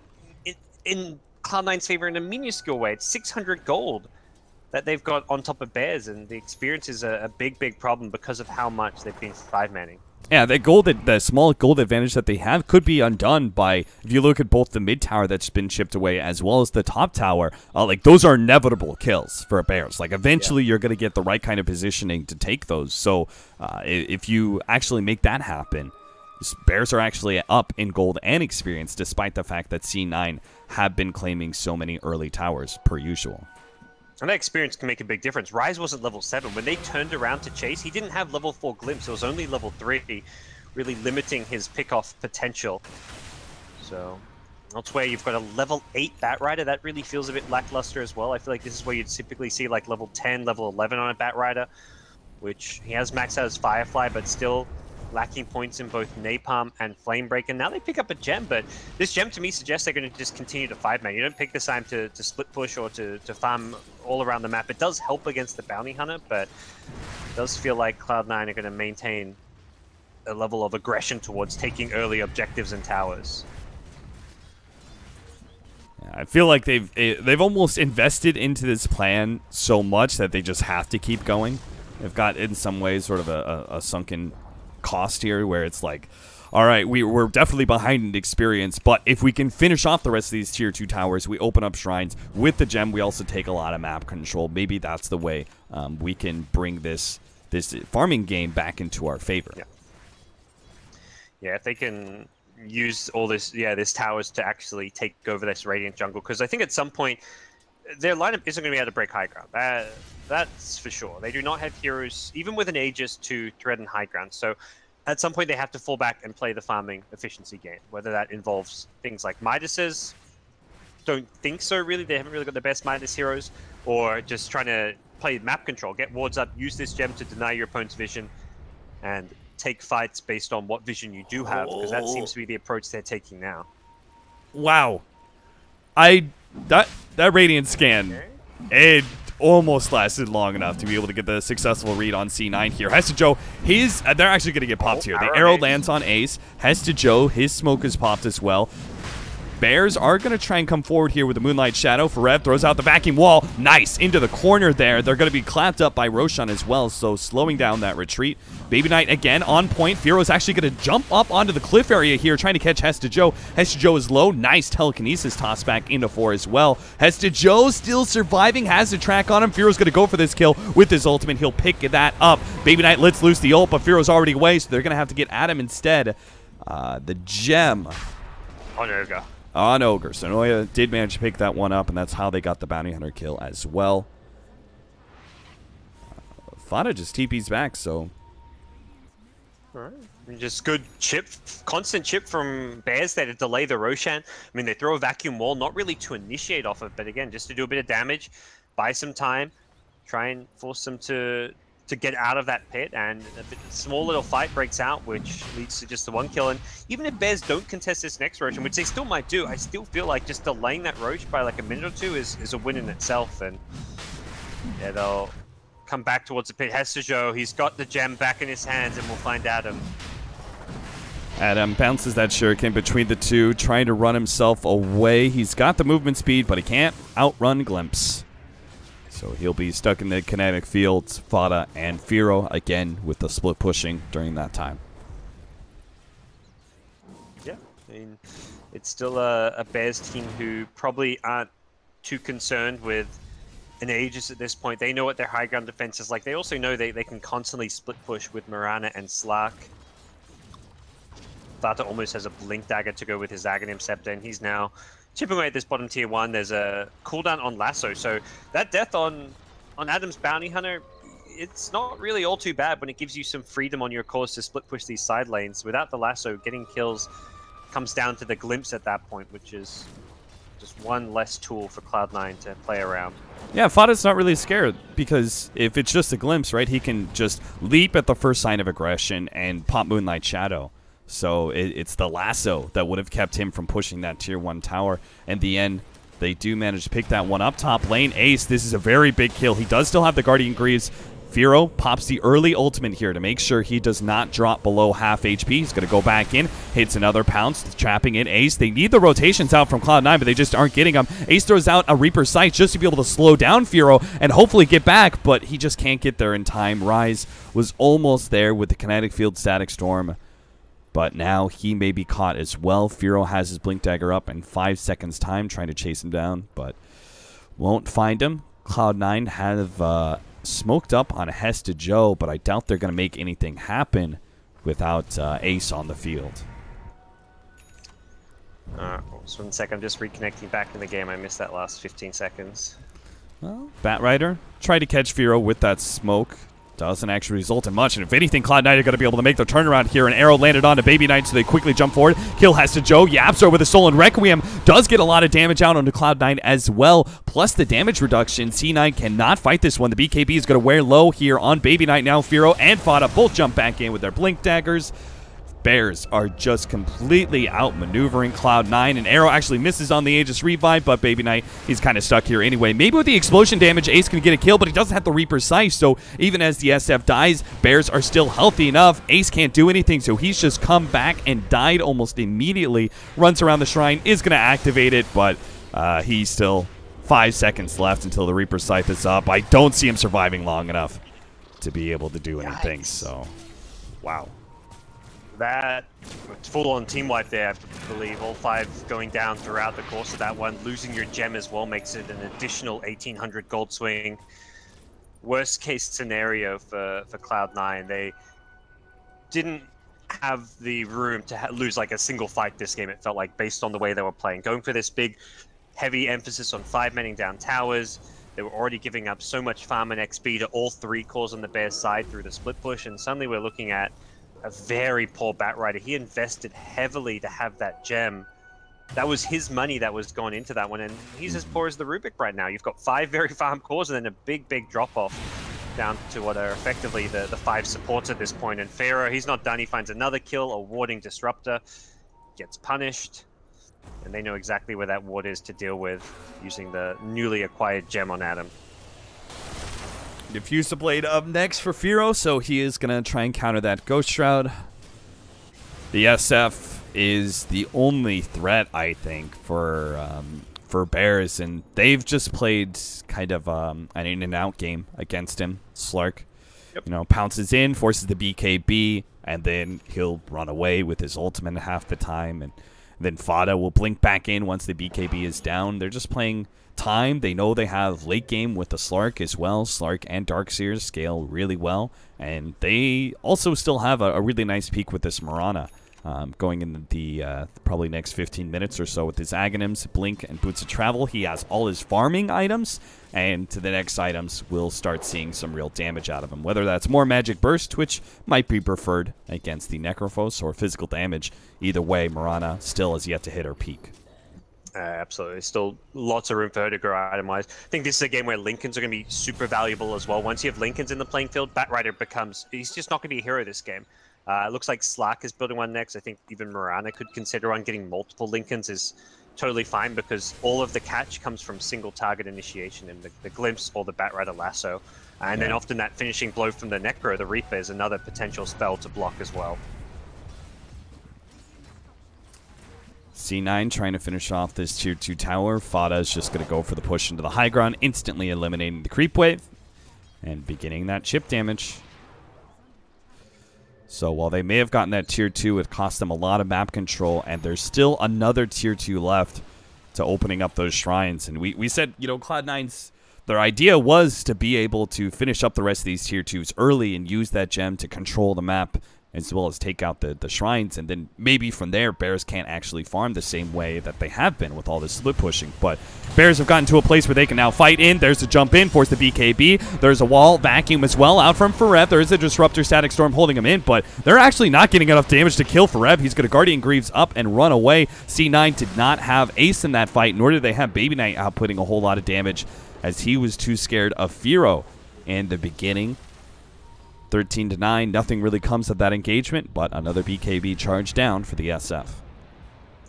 in Cloud9's favor in a minuscule way. It's 600 gold that they've got on top of Bears, and the experience is a big, big problem because of how much they've been 5-manning. Yeah, the small gold advantage that they have could be undone by, if you look at both the mid tower that's been chipped away as well as the top tower, like those are inevitable kills for Bears. Like eventually you're going to get the right kind of positioning to take those. So if you actually make that happen, Bears are actually up in gold and experience, despite the fact that C9 have been claiming so many early towers per usual. And that experience can make a big difference. Rise wasn't level 7. When they turned around to chase, he didn't have level 4 glimpse. It was only level 3, really limiting his pick-off potential. So that's where you've got a level 8 Batrider. That really feels a bit lackluster as well. I feel like this is where you'd typically see like level 10, level 11 on a Batrider, which he has maxed out as Firefly, but still lacking points in both Napalm and Flamebreaker. Now they pick up a gem, but this gem to me suggests they're going to just continue to 5-man. You don't pick this time to split push or to farm all around the map. It does help against the Bounty Hunter, but it does feel like Cloud9 are going to maintain a level of aggression towards taking early objectives and towers. I feel like they've almost invested into this plan so much that they just have to keep going. They've got, in some ways, sort of a sunken cost here, where it's like, all right, we're definitely behind in experience, but if we can finish off the rest of these tier 2 towers, we open up shrines with the gem, we also take a lot of map control. Maybe that's the way we can bring this farming game back into our favor. Yeah, if they can use all this towers to actually take over this Radiant jungle, because I think at some point their lineup isn't going to be able to break high ground. That's for sure. They do not have heroes, even with an Aegis, to threaten high ground. So at some point they have to fall back and play the farming efficiency game, whether that involves things like Midas's. Don't think so, really. They haven't really got the best Midas heroes, or just trying to play map control, get wards up, use this gem to deny your opponent's vision, and take fights based on what vision you do have, because that seems to be the approach they're taking now. Wow. I That Radiant scan, it almost lasted long enough to be able to get the successful read on C9 here. Hesta Joe, they're actually going to get popped here. The arrow lands on Ace. Hesta Joe, his smoke is popped as well. Bears are going to try and come forward here with the Moonlight Shadow. Forev throws out the backing wall. Nice. Into the corner there. They're going to be clapped up by Roshan as well, so slowing down that retreat. Baby Knight again on point. Fearo's actually going to jump up onto the cliff area here, trying to catch Hesta Joe. Hesta Joe is low. Nice telekinesis toss back into 4 as well. Hesta Joe still surviving, has the track on him. Fearo's going to go for this kill with his ultimate. He'll pick that up. Baby Knight lets loose the ult, but Fearo's already away, so they're going to have to get at him instead. The gem. On Ogre. On Ogre. So Noya did manage to pick that one up, and that's how they got the Bounty Hunter kill as well. Fada just TP's back, so... Alright. Just good chip, constant chip from Bears there to delay the Roshan. I mean, they throw a vacuum wall, not really to initiate off of, but again, just to do a bit of damage, buy some time, try and force them to get out of that pit, and a small little fight breaks out, which leads to just the 1 kill. And even if Bears don't contest this next Roshan, which they still might do, I still feel like just delaying that Rosh by like a minute or 2 is a win in itself. And yeah, they'll come back towards the pit. Hesta Joe, he's got the gem back in his hands, and we'll find Adam. Adam bounces that shuriken between the two, trying to run himself away. He's got the movement speed, but he can't outrun Glimpse. So he'll be stuck in the kinetic fields. Fada and Fearo again with the split pushing during that time. Yeah, I mean, it's still a Bears team who probably aren't too concerned with an Aegis at this point. They know what their high ground defense is like. They also know they can constantly split push with Mirana and Slark. Fada almost has a Blink Dagger to go with his Aghanim Scepter, and he's now chipping away at this bottom tier 1. There's a cooldown on Lasso, so that death on Adam's Bounty Hunter, it's not really all too bad when it gives you some freedom on your course to split push these side lanes. Without the Lasso, getting kills comes down to the Glimpse at that point, which is just one less tool for Cloud9 to play around. Yeah, Fada's not really scared, because if it's just a Glimpse, right, he can just leap at the first sign of aggression and pop Moonlight Shadow. So it's the Lasso that would have kept him from pushing that tier 1 tower. In the end, they do manage to pick that one up top lane. Ace, this is a very big kill. He does still have the Guardian Greaves. Fearo pops the early ultimate here to make sure he does not drop below half HP. He's going to go back in, hits another pounce, trapping in Ace. They need the rotations out from Cloud9, but they just aren't getting them. Ace throws out a Reaper's Sight just to be able to slow down Fearo and hopefully get back, but he just can't get there in time. Rise was almost there with the Kinetic Field Static Storm, but now he may be caught as well. Fearo has his Blink Dagger up in 5 seconds time, trying to chase him down, but won't find him. Cloud9 have smoked up on Hesta Joe, but I doubt they're going to make anything happen without Ace on the field. So 1 second, I'm just reconnecting back in the game. I missed that last 15 seconds. Well, Batrider tried to catch Fearo with that smoke. Doesn't actually result in much, and if anything, Cloud9 are going to be able to make their turnaround here. An arrow landed onto Baby Knight, so they quickly jump forward. Kill Hesta Joe. Yapsor with a Stolen Requiem does get a lot of damage out onto Cloud9 as well, plus the damage reduction. C9 cannot fight this one. The BKB is going to wear low here on Baby Knight now. Fearo and Fada both jump back in with their Blink Daggers. Bears are just completely outmaneuvering Cloud9. An arrow actually misses on the Aegis Revive, but Baby Knight, he's kind of stuck here anyway. Maybe with the explosion damage, Ace can get a kill, but he doesn't have the Reaper's Sight, so even as the SF dies, Bears are still healthy enough. Ace can't do anything, so he's just come back and died almost immediately. Runs around the shrine, is going to activate it, but he's still 5 seconds left until the Reaper's Sight is up. I don't see him surviving long enough to be able to do anything, so wow. That full-on team wipe there, I believe. All 5 going down throughout the course of that one. Losing your gem as well makes it an additional 1,800 gold swing. Worst case scenario for Cloud9. They didn't have the room to lose like a single fight this game, it felt like, based on the way they were playing. Going for this big, heavy emphasis on 5-manning down towers. They were already giving up so much farm and XP to all 3 cores on the Bears side through the split push, and suddenly we're looking at a very poor Batrider. He invested heavily to have that gem. That was his money that was gone into that one, and he's as poor as the Rubik right now. You've got 5 very farm cores and then a big drop-off down to what are effectively the 5 supports at this point. And Fearo, he's not done. He finds another kill, a warding disruptor, gets punished. And they know exactly where that ward is to deal with using the newly acquired gem on Adam. Diffuser Blade up next for Firo, so he is going to try and counter that Ghost Shroud. The SF is the only threat, I think, for Bears, and they've just played kind of an in-and-out game against him. Slark, you know, pounces in, forces the BKB, and then he'll run away with his ultimate half the time, and then Fada will blink back in once the BKB is down. They're just playing time. They know they have late game with the Slark as well. Slark and Darkseers scale really well, and they also still have a really nice peak with this Mirana. Going in the probably next 15 minutes or so with his Aghanims, Blink, and Boots of Travel. He has all his farming items, and to the next items, we'll start seeing some real damage out of him. Whether that's more Magic Burst, which might be preferred against the Necrophos, or physical damage. Either way, Mirana still has yet to hit her peak. Absolutely. Still lots of room for her to grow item-wise. I think this is a game where Lincolns are going to be super valuable as well. Once you have Lincolns in the playing field, Batrider becomes... He's just not going to be a hero this game. It looks like Slack is building one next. I think even Mirana could consider on getting multiple Lincolns is totally fine because all of the catch comes from single target initiation in the Glimpse or the Batrider Lasso. And then often that finishing blow from the Necro, the Reaper, is another potential spell to block as well. C9 trying to finish off this tier 2 tower. Fada is just going to go for the push into the high ground, instantly eliminating the creep wave and beginning that chip damage. So while they may have gotten that tier 2, it cost them a lot of map control, and there's still another tier 2 left to opening up those shrines. And we said, you know, Cloud9's, their idea was to be able to finish up the rest of these tier 2s early and use that gem to control the map as well as take out the shrines, and then maybe from there Bears can't actually farm the same way that they have been with all this split pushing. But Bears have gotten to a place where they can now fight in. There's a jump in, force the BKB. There's a wall vacuum as well out from Farev. There is a Disruptor Static Storm holding him in, but they're actually not getting enough damage to kill Farev. He's going to Guardian Greaves up and run away. C9 did not have Ace in that fight, nor did they have Baby Knight outputting a whole lot of damage as he was too scared of Firo in the beginning. 13-9, nothing really comes of that engagement, but another BKB charge down for the SF.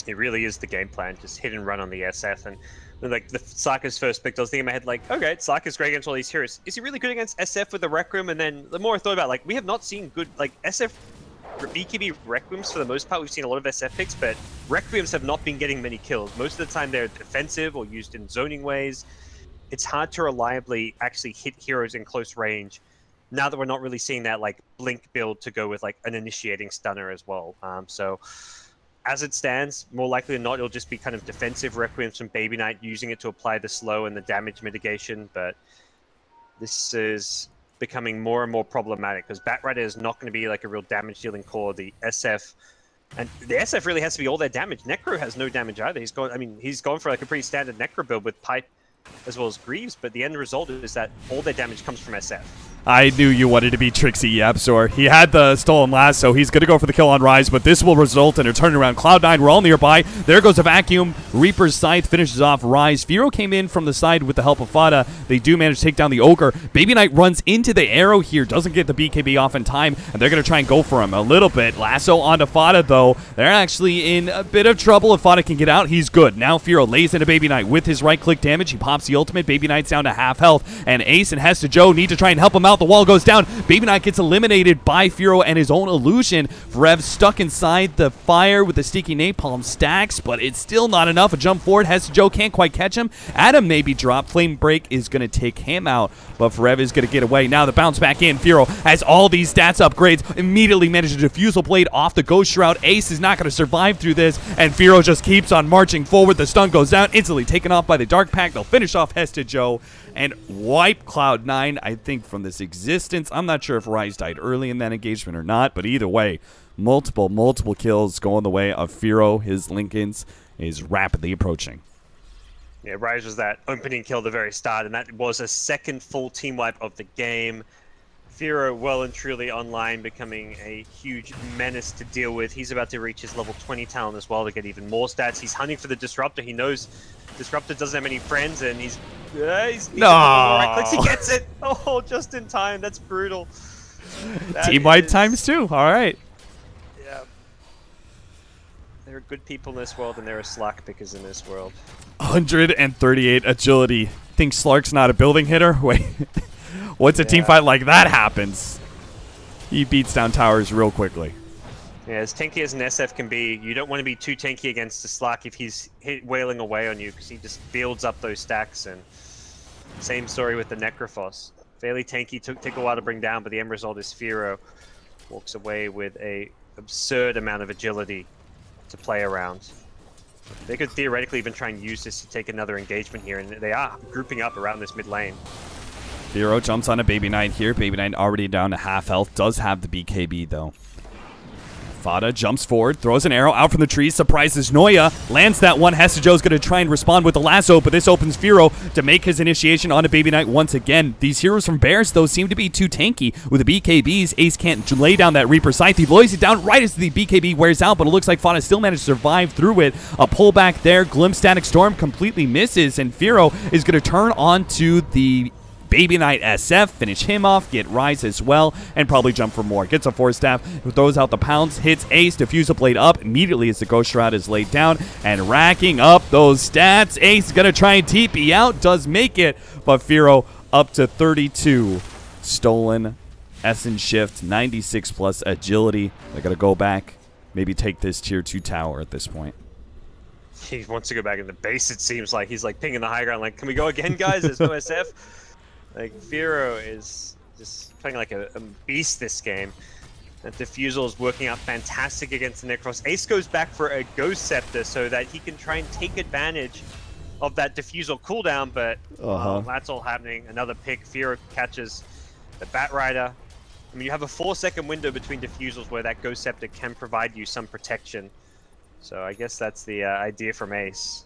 It really is the game plan, just hit and run on the SF. And like the Saka's first pick, I was thinking in my head, like, okay, Saka's great against all these heroes. Is he really good against SF with the Rec Room? And then the more I thought about it, like, we have not seen good, like, SF BKB Requiems for the most part. We've seen a lot of SF picks, but Requiems have not been getting many kills. Most of the time they're defensive or used in zoning ways. It's hard to reliably actually hit heroes in close range now that we're not really seeing that like Blink build to go with like an initiating stunner as well. So as it stands, more likely than not, it'll just be kind of defensive Requiems from Baby Knight, using it to apply the slow and the damage mitigation. But this is becoming more and more problematic because Batrider is not going to be like a real damage dealing core. The SF, and the SF really has to be all their damage. Necro has no damage either. He's gone for like a pretty standard Necro build with Pipe as well as Greaves, but the end result is that all their damage comes from SF. I knew you wanted to be Trixie Yapzor. He had the stolen lasso. He's going to go for the kill on Rise, but this will result in a turnaround. Cloud9, we're all nearby. There goes a vacuum. Reaper's Scythe finishes off Rise. Firo came in from the side with the help of Fada. They do manage to take down the Ogre. Baby Knight runs into the arrow here, doesn't get the BKB off in time, and they're going to try and go for him a little bit. Lasso onto Fada, though. They're actually in a bit of trouble. If Fada can get out, he's good. Now Firo lays into Baby Knight with his right-click damage. He pops the ultimate. Baby Knight's down to half health, and Ace and Hesta Joe need to try and help him out. The wall goes down. Baby Knight gets eliminated by Firo and his own illusion. Rev stuck inside the fire with the sticky napalm stacks, but it's still not enough. A jump forward. Hesta Joe can't quite catch him. Adam maybe dropped. Flame Break is going to take him out, but Rev is going to get away. Now the bounce back in. Firo has all these stats upgrades. Immediately manages a Diffusal Blade off the Ghost Shroud. Ace is not going to survive through this, and Firo just keeps on marching forward. The stun goes down, instantly taken off by the Dark Pack. They'll finish off Hesta Joe and wipe Cloud9, I think, from this existence. I'm not sure if Rise died early in that engagement or not, but either way, multiple kills going the way of Firo. His Lincolns is rapidly approaching. Yeah, Rise was that opening kill at the very start, and that was a second full team wipe of the game. Firo well and truly online, becoming a huge menace to deal with. He's about to reach his level 20 talent as well to get even more stats. He's hunting for the Disruptor. He knows Disruptor doesn't have many friends, and he's no. Right clicks. He gets it. Oh, just in time. That's brutal. Team wipe times 2. All right. Yeah. There are good people in this world, and there are slack pickers in this world. 138 agility. Think Slark's not a building hitter? Wait. Once a team fight like that happens, he beats down towers real quickly. Yeah, as tanky as an SF can be, you don't want to be too tanky against the Slack if he's wailing away on you, because he just builds up those stacks. And same story with the Necrophos. Fairly tanky, took a while to bring down, but the end result is Firo walks away with a absurd amount of agility to play around. They could theoretically even try and use this to take another engagement here, and they are grouping up around this mid lane. Firo jumps on a Baby Knight here. Baby Knight already down to half health. Does have the BKB, though. Fada jumps forward, throws an arrow out from the tree, surprises Noya, lands that one. Hestejo's going to try and respond with the lasso, but this opens Firo to make his initiation on a Baby Knight once again. These heroes from Bears, though, seem to be too tanky. With the BKBs, Ace can't lay down that Reaper Scythe. He lays it down right as the BKB wears out, but it looks like Fada still managed to survive through it. A pullback there, Glimpse Static Storm completely misses, and Firo is going to turn onto the Baby Knight SF, finish him off, get Rise as well, and probably jump for more. Gets a Force Staff, throws out the pounce, hits Ace, diffuse a blade up immediately as the Ghost Shroud is laid down, and racking up those stats. Ace gonna try and TP out, does make it, but Firo up to 32. Stolen, Essence Shift, 96 plus agility. They're gonna go back, maybe take this tier 2 tower at this point. He wants to go back in the base, it seems like. He's like pinging the high ground, like, can we go again, guys? There's no SF. Like, Firo is just playing like a beast this game. That Diffusal is working out fantastic against the Necros. Ace goes back for a Ghost Scepter so that he can try and take advantage of that Diffusal cooldown, but that's all happening. Another pick. Firo catches the Bat Rider. I mean, you have a 4-second window between Diffusals where that Ghost Scepter can provide you some protection. So I guess that's the idea from Ace.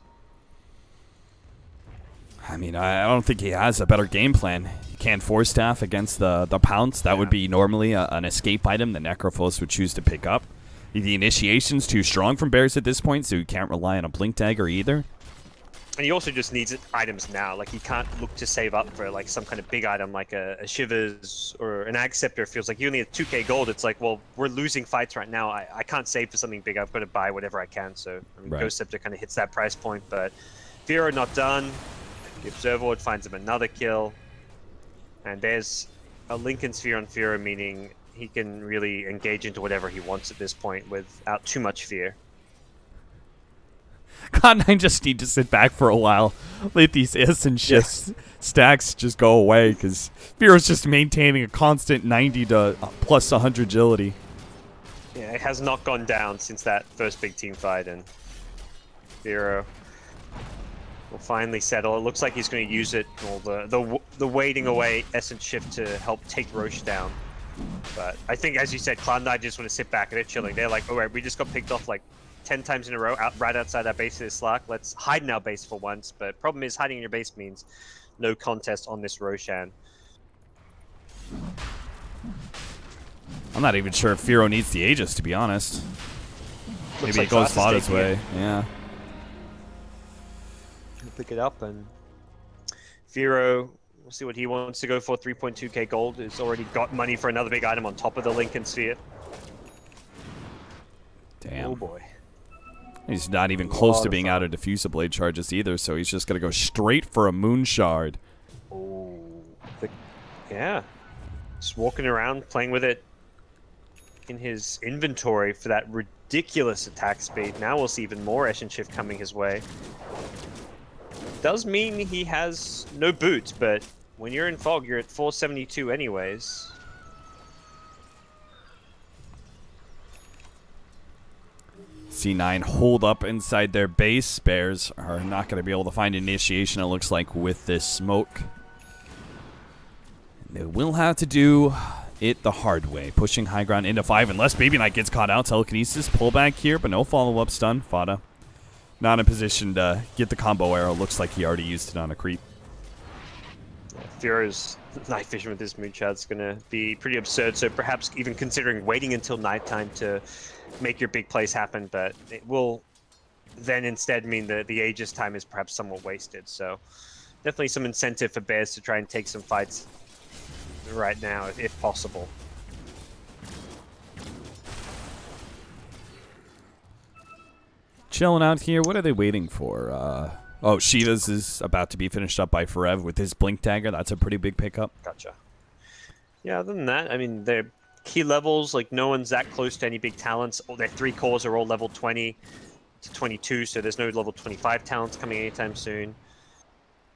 I mean, I don't think he has a better game plan. He can't Force Staff against the Pounce. That would be normally an escape item the Necrophos would choose to pick up. The Initiation's too strong from Bears at this point, so he can't rely on a Blink Dagger either. And he also just needs items now. Like, he can't look to save up for like some kind of big item like a Shivers or an Ag Scepter. Feels like you only have 2k gold. It's like, well, we're losing fights right now. I can't save for something big. I've got to buy whatever I can. So I mean, Ghost Scepter kind of hits that price point, but Firo not done. The Observer finds him another kill. And there's a Lincoln Sphere on Firo, meaning he can really engage into whatever he wants at this point without too much fear. Cloud9 just need to sit back for a while. Let these Essence Shift stacks just go away, because Firo's just maintaining a constant 90 to plus 100 agility. Yeah, it has not gone down since that first big team fight, and Firo will finally settle. It looks like he's going to use it, or the waiting away Essence Shift to help take Roche down. But I think, as you said, Cloud9 just want to sit back and they're chilling. They're like, all right, we just got picked off like 10 times in a row right outside our base of this Slack. Let's hide in our base for once. But problem is, hiding in your base means no contest on this Roshan. I'm not even sure if Firo needs the Aegis, to be honest. Maybe it goes Fada's way. Yeah. Pick it up, and Firo, we'll see what he wants to go for. 3.2k gold. Has already got money for another big item on top of the Lincoln Sphere. Damn. Oh boy. He's not even close to being out of Diffuser Blade charges either, so he's just going to go straight for a Moon Shard. Oh. Yeah. Just walking around, playing with it in his inventory for that ridiculous attack speed. Now we'll see even more Essence Shift coming his way. Does mean he has no boots, but when you're in Fog, you're at 472 anyways. C9 hold up inside their base. Bears are not going to be able to find initiation, it looks like, with this smoke. They will have to do it the hard way, pushing high ground into 5 unless Baby Knight gets caught out. Telekinesis, pull back here, but no follow-up stun. Fada not in position to get the combo arrow. Looks like he already used it on a creep. Firo's night vision with this Moonshard's going to be pretty absurd, so perhaps even considering waiting until nighttime to make your big plays happen, but it will then instead mean that the Aegis time is perhaps somewhat wasted. So definitely some incentive for Bears to try and take some fights right now, if possible. chilling out here. What are they waiting for? Oh, Shiva's is about to be finished up by Forev with his Blink Dagger. That's a pretty big pickup. Gotcha. Yeah, other than that, I mean, their key levels, like no one's that close to any big talents. All their 3 cores are all level 20 to 22, so there's no level 25 talents coming anytime soon.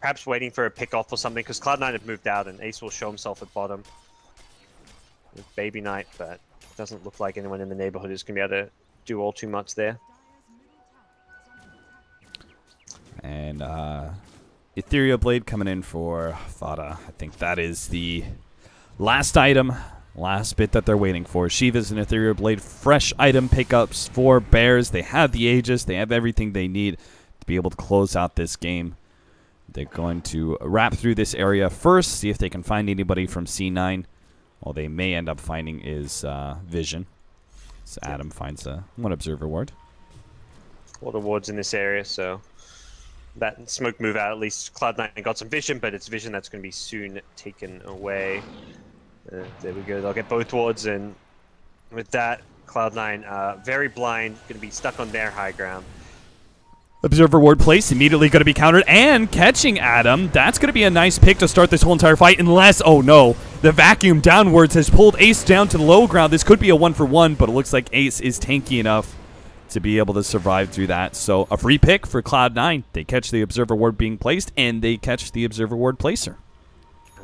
Perhaps waiting for a pick-off or something, because Cloud9 have moved out, and Ace will show himself at bottom with Baby Knight, but it doesn't look like anyone in the neighborhood is going to be able to do all too much there. And Ethereal Blade coming in for Fada. I think that is the last item, last bit that they're waiting for. Shiva's and Ethereal Blade, fresh item pickups for Bears. They have the Aegis. They have everything they need to be able to close out this game. They're going to wrap through this area first, see if they can find anybody from C9. All they may end up finding is Vision. So Adam finds one Observer Ward. A lot of wards in this area, so that smoke move out, at least Cloud9 got some vision, but it's vision that's going to be soon taken away. There we go, they'll get both wards, and with that, Cloud9 very blind, going to be stuck on their high ground. Observer Ward placed, immediately going to be countered, and catching Adam. That's going to be a nice pick to start this whole entire fight, unless, oh no, the vacuum downwards has pulled Ace down to the low ground. This could be a 1-for-1, but it looks like Ace is tanky enough to be able to survive through that. So a free pick for Cloud9. They catch the Observer Ward being placed, and they catch the Observer Ward placer.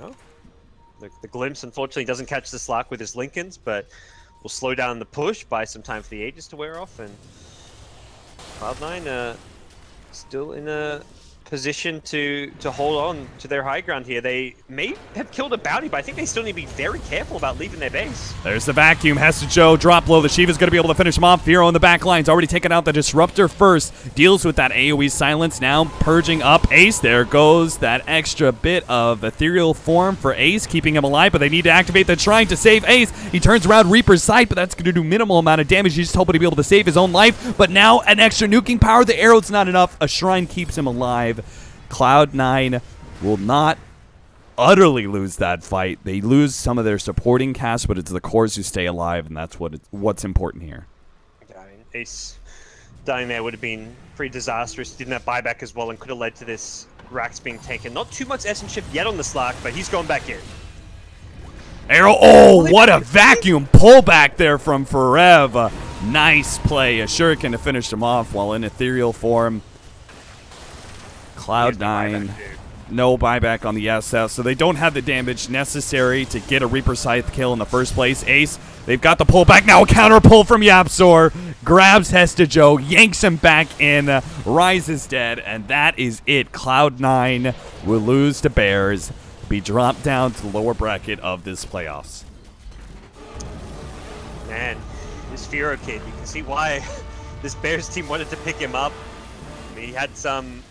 Oh. The Glimpse, unfortunately, doesn't catch the slack with his Lincolns, but will slow down the push, buy some time for the Aegis to wear off, and Cloud9 still in a position to hold on to their high ground here. They may have killed a bounty, but I think they still need to be very careful about leaving their base. There's the vacuum. Has to Joe drop low. The Shiva's going to be able to finish him off. Firo in the back line's already taken out the Disruptor first. Deals with that AoE silence. Now purging up Ace. There goes that extra bit of ethereal form for Ace, keeping him alive, but they need to activate the Shrine to save Ace. He turns around Reaper's Sight, but that's going to do minimal amount of damage. He's just hoping to be able to save his own life, but now an extra nuking power. The arrow's not enough. A Shrine keeps him alive. Cloud9 will not utterly lose that fight. They lose some of their supporting cast, but it's the cores who stay alive, and that's what's important here. Yeah, I mean, Ace dying there would have been pretty disastrous. Didn't have buyback as well, and could have led to this Rax being taken. Not too much Essence Shift yet on the Slack, but he's going back in. Arrow, oh, what a vacuum pullback there from Forev. Nice play. A Shuriken to finish him off while in ethereal form. Cloud9, no buyback on the SF, so they don't have the damage necessary to get a Reaper Scythe kill in the first place. Ace, they've got the pullback now, a counter pull from Yapzor, grabs Hestajo, yanks him back in, Rise is dead, and that is it. Cloud9 will lose to Bears, be dropped down to the lower bracket of this playoffs. Man, this Firo kid, you can see why this Bears team wanted to pick him up. I mean, he had some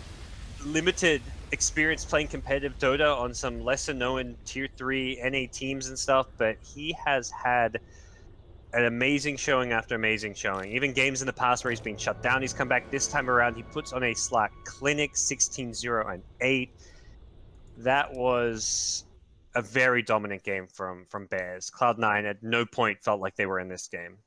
limited experience playing competitive Dota on some lesser known tier 3 NA teams and stuff, but he has had an amazing showing after amazing showing. Even games in the past where he's been shut down, he's come back this time around. He puts on a Slack clinic 16-0 and 8. That was a very dominant game from Bears. Cloud9 at no point felt like they were in this game.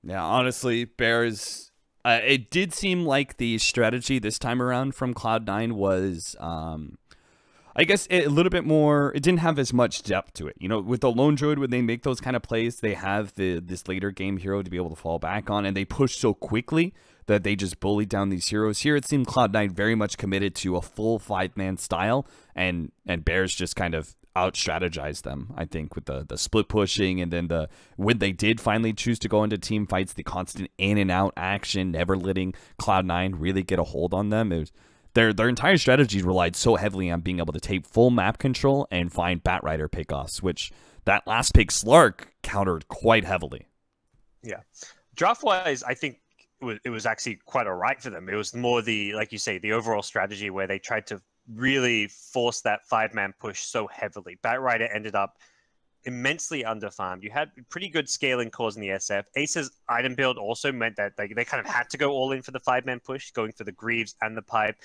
Yeah, honestly, Bears, it did seem like the strategy this time around from Cloud9 was, I guess, a little bit more, it didn't have as much depth to it. You know, with the Lone Druid, when they make those kind of plays, they have this later game hero to be able to fall back on, and they push so quickly that they just bullied down these heroes. Here, it seemed Cloud9 very much committed to a full 5-man style, and Bears just kind of out-strategized them, I think, with the split pushing, and then when they did finally choose to go into team fights, the constant in and out action, never letting Cloud9 really get a hold on them. It was, their entire strategy relied so heavily on being able to take full map control and find Batrider pickoffs, which that last pick Slark countered quite heavily. Yeah. Draft-wise, I think it was actually quite all right for them. It was more the, like you say, the overall strategy where they tried to really force that 5-man push so heavily. Batrider ended up immensely underfarmed. You had pretty good scaling cores in the SF. Ace's item build also meant that they kind of had to go all in for the 5-man push, going for the Greaves and the Pipe,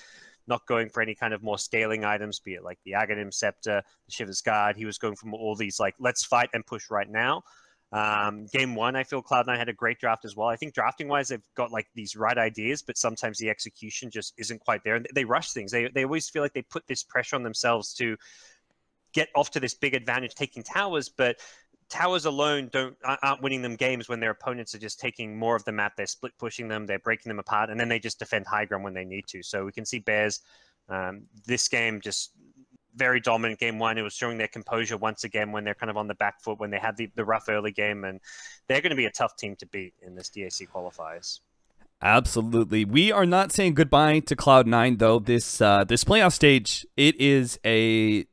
not going for any kind of more scaling items, be it like the Aghanim Scepter, the Shiver's Guard. He was going for all these, like, let's fight and push right now. Game one, I feel Cloud9 had a great draft as well. I think drafting wise, they've got like these right ideas, but sometimes the execution just isn't quite there. And they rush things. They always feel like they put this pressure on themselves to get off to this big advantage taking towers, but towers alone aren't winning them games when their opponents are just taking more of the map. They're split pushing them, they're breaking them apart, and then they just defend high ground when they need to. So we can see Bears this game just very dominant. Game one, it was showing their composure once again when they're kind of on the back foot, when they had the rough early game, and they're going to be a tough team to beat in this DAC qualifiers. Absolutely. We are not saying goodbye to Cloud9 though. This playoff stage, it is a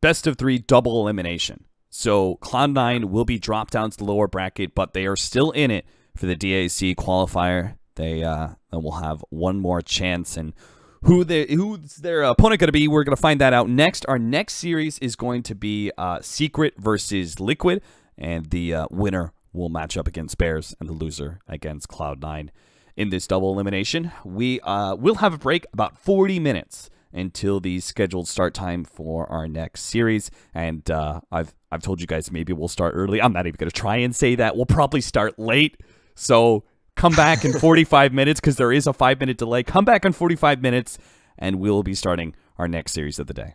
best of 3 double elimination. So Cloud9 will be dropped down to the lower bracket, but they are still in it for the DAC qualifier. They will have one more chance, and who's their opponent going to be, we're going to find that out next. Our next series is going to be Secret versus Liquid, and the winner will match up against Bears, and the loser against Cloud9 in this double elimination. We will have a break about 40 minutes until the scheduled start time for our next series, and I've told you guys maybe we'll start early. I'm not even going to try and say that. We'll probably start late, so come back in 45 minutes because there is a 5-minute delay. Come back in 45 minutes, and we'll be starting our next series of the day.